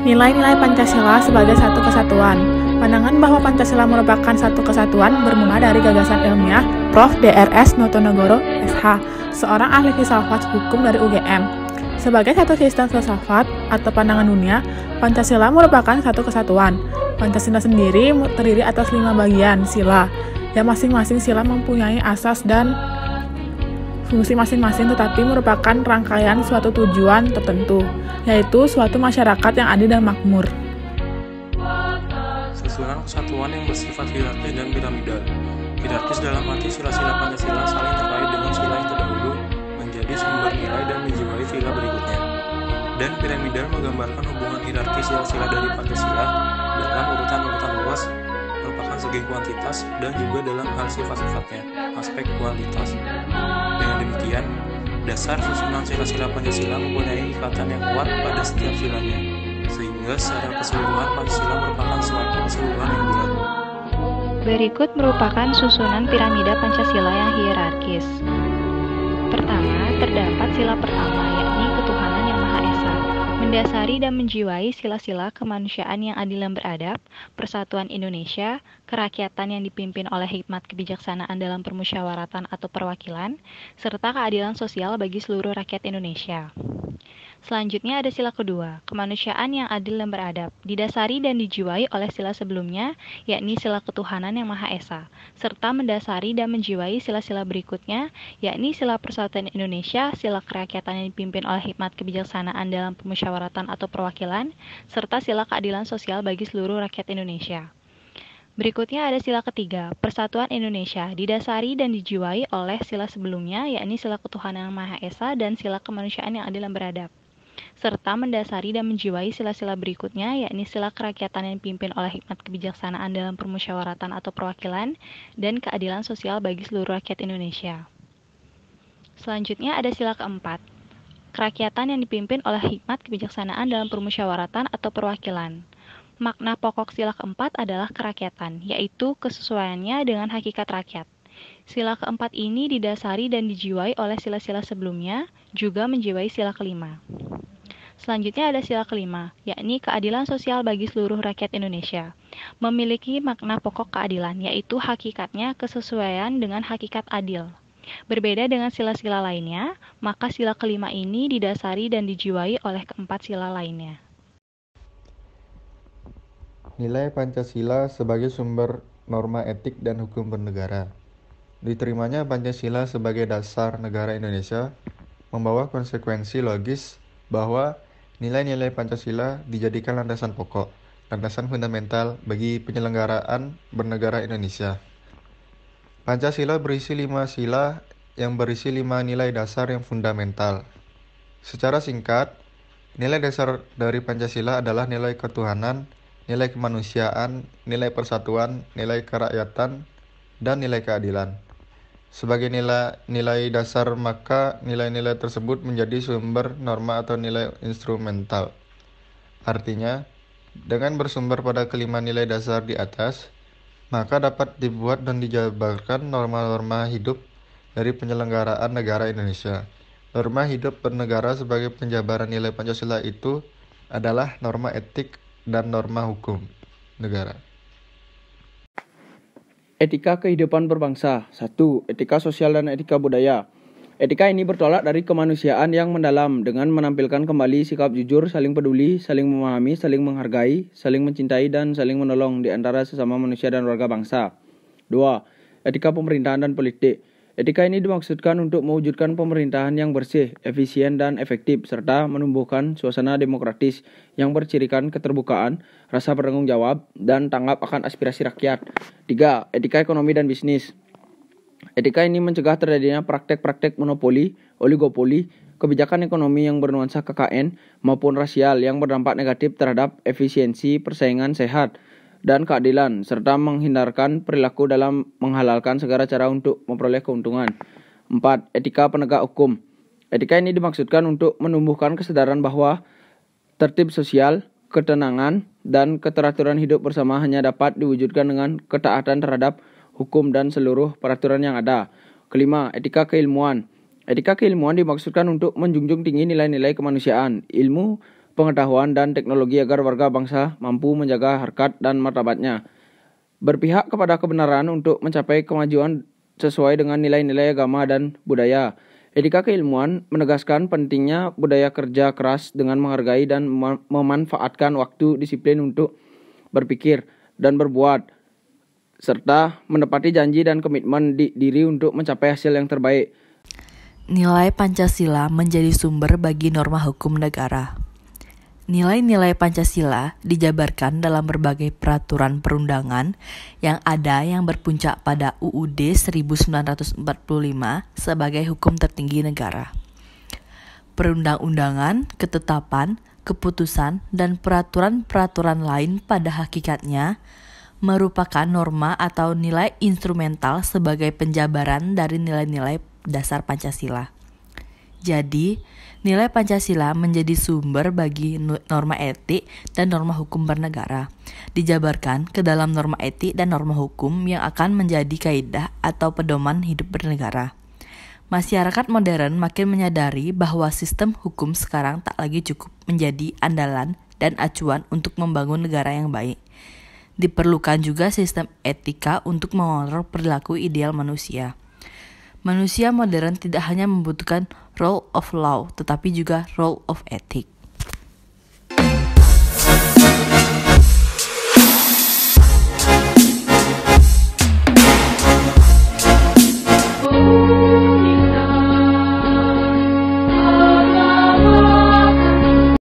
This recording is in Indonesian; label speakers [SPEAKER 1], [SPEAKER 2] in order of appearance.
[SPEAKER 1] Nilai-nilai Pancasila sebagai satu kesatuan. Pandangan bahwa Pancasila merupakan satu kesatuan bermula dari gagasan ilmiah Prof. Drs. Notonegoro, SH, seorang ahli filsafat hukum dari UGM. Sebagai satu sistem filsafat atau pandangan dunia, Pancasila merupakan satu kesatuan. Pancasila sendiri terdiri atas 5 bagian sila, yang masing-masing sila mempunyai asas dan fungsi masing-masing tetapi merupakan rangkaian suatu tujuan tertentu, yaitu suatu masyarakat yang adil dan makmur.
[SPEAKER 2] Susunan kesatuan yang bersifat hierarkis dan piramidal. Hierarkis dalam arti sila-sila Pancasila saling terkait dengan sila yang terdahulu menjadi sumber nilai dan menjiwai sila berikutnya. Dan piramidal menggambarkan hubungan hierarkis sila-sila dari Pancasila dalam urutan-urutan luas merupakan segi kuantitas dan juga dalam hal sifat-sifatnya, aspek kualitas. Dengan demikian, dasar susunan sila-sila Pancasila mempunyai ikatan yang kuat pada setiap silanya, sehingga secara keseluruhan Pancasila merupakan suatu keseluruhan yang bulat.
[SPEAKER 3] Berikut merupakan susunan piramida Pancasila yang hierarkis. Pertama, terdapat sila pertama, yakni ketuhanan yang Maha Esa, mendasari dan menjiwai sila-sila kemanusiaan yang adil dan beradab, persatuan Indonesia, kerakyatan yang dipimpin oleh hikmat kebijaksanaan dalam permusyawaratan atau perwakilan, serta keadilan sosial bagi seluruh rakyat Indonesia. Selanjutnya ada sila kedua, kemanusiaan yang adil dan beradab, didasari dan dijiwai oleh sila sebelumnya, yakni sila ketuhanan yang Maha Esa, serta mendasari dan menjiwai sila-sila berikutnya, yakni sila persatuan Indonesia, sila kerakyatan yang dipimpin oleh hikmat kebijaksanaan dalam permusyawaratan atau perwakilan, serta sila keadilan sosial bagi seluruh rakyat Indonesia. Berikutnya ada sila ketiga, persatuan Indonesia, didasari dan dijiwai oleh sila sebelumnya, yakni sila ketuhanan yang Maha Esa dan sila kemanusiaan yang adil dan beradab, serta mendasari dan menjiwai sila-sila berikutnya, yakni sila kerakyatan yang dipimpin oleh hikmat kebijaksanaan dalam permusyawaratan atau perwakilan, dan keadilan sosial bagi seluruh rakyat Indonesia. Selanjutnya ada sila keempat, kerakyatan yang dipimpin oleh hikmat kebijaksanaan dalam permusyawaratan atau perwakilan. Makna pokok sila keempat adalah kerakyatan, yaitu kesesuaiannya dengan hakikat rakyat. Sila keempat ini didasari dan dijiwai oleh sila-sila sebelumnya, juga menjiwai sila kelima. Selanjutnya ada sila kelima, yakni keadilan sosial bagi seluruh rakyat Indonesia. Memiliki makna pokok keadilan, yaitu hakikatnya kesesuaian dengan hakikat adil. Berbeda dengan sila-sila lainnya, maka sila kelima ini didasari dan dijiwai oleh keempat sila lainnya.
[SPEAKER 4] Nilai Pancasila sebagai sumber norma etik dan hukum bernegara. Diterimanya Pancasila sebagai dasar negara Indonesia membawa konsekuensi logis bahwa nilai-nilai Pancasila dijadikan landasan pokok, landasan fundamental bagi penyelenggaraan bernegara Indonesia. Pancasila berisi 5 sila yang berisi 5 nilai dasar yang fundamental. Secara singkat, nilai dasar dari Pancasila adalah nilai ketuhanan, nilai kemanusiaan, nilai persatuan, nilai kerakyatan, dan nilai keadilan. Sebagai nilai dasar, maka nilai-nilai tersebut menjadi sumber norma atau nilai instrumental. Artinya, dengan bersumber pada kelima nilai dasar di atas, maka dapat dibuat dan dijabarkan norma-norma hidup dari penyelenggaraan negara Indonesia. Norma hidup bernegara sebagai penjabaran nilai Pancasila itu adalah norma etik dan norma hukum negara.
[SPEAKER 5] Etika kehidupan berbangsa. 1. Etika sosial dan etika budaya. Etika ini bertolak dari kemanusiaan yang mendalam dengan menampilkan kembali sikap jujur, saling peduli, saling memahami, saling menghargai, saling mencintai, dan saling menolong di antara sesama manusia dan warga bangsa. 2. Etika pemerintahan dan politik. Etika ini dimaksudkan untuk mewujudkan pemerintahan yang bersih, efisien, dan efektif, serta menumbuhkan suasana demokratis yang bercirikan keterbukaan, rasa bertanggung jawab, dan tanggap akan aspirasi rakyat. 3. Etika ekonomi dan bisnis. Etika ini mencegah terjadinya praktek-praktek monopoli, oligopoli, kebijakan ekonomi yang bernuansa KKN, maupun rasial yang berdampak negatif terhadap efisiensi persaingan sehat dan keadilan, serta menghindarkan perilaku dalam menghalalkan segala cara untuk memperoleh keuntungan. 4. Etika penegak hukum. Etika ini dimaksudkan untuk menumbuhkan kesadaran bahwa tertib sosial, ketenangan, dan keteraturan hidup bersama hanya dapat diwujudkan dengan ketaatan terhadap hukum dan seluruh peraturan yang ada. 5. Etika keilmuan. Etika keilmuan dimaksudkan untuk menjunjung tinggi nilai-nilai kemanusiaan, ilmu, pengetahuan, dan teknologi agar warga bangsa mampu menjaga harkat dan martabatnya. Berpihak kepada kebenaran untuk mencapai kemajuan sesuai dengan nilai-nilai agama dan budaya. Etika keilmuan menegaskan pentingnya budaya kerja keras dengan menghargai dan memanfaatkan waktu disiplin untuk berpikir dan berbuat, serta menepati janji dan komitmen diri untuk mencapai hasil yang terbaik.
[SPEAKER 6] Nilai Pancasila menjadi sumber bagi norma hukum negara. Nilai-nilai Pancasila dijabarkan dalam berbagai peraturan perundangan yang ada yang berpuncak pada UUD 1945 sebagai hukum tertinggi negara. Perundang-undangan, ketetapan, keputusan, dan peraturan-peraturan lain pada hakikatnya merupakan norma atau nilai instrumental sebagai penjabaran dari nilai-nilai dasar Pancasila. Jadi, nilai Pancasila menjadi sumber bagi norma etik dan norma hukum bernegara. Dijabarkan ke dalam norma etik dan norma hukum yang akan menjadi kaidah atau pedoman hidup bernegara. Masyarakat modern makin menyadari bahwa sistem hukum sekarang tak lagi cukup menjadi andalan dan acuan untuk membangun negara yang baik. Diperlukan juga sistem etika untuk mengontrol perilaku ideal manusia. Manusia modern tidak hanya membutuhkan rule of law, tetapi juga rule of ethic.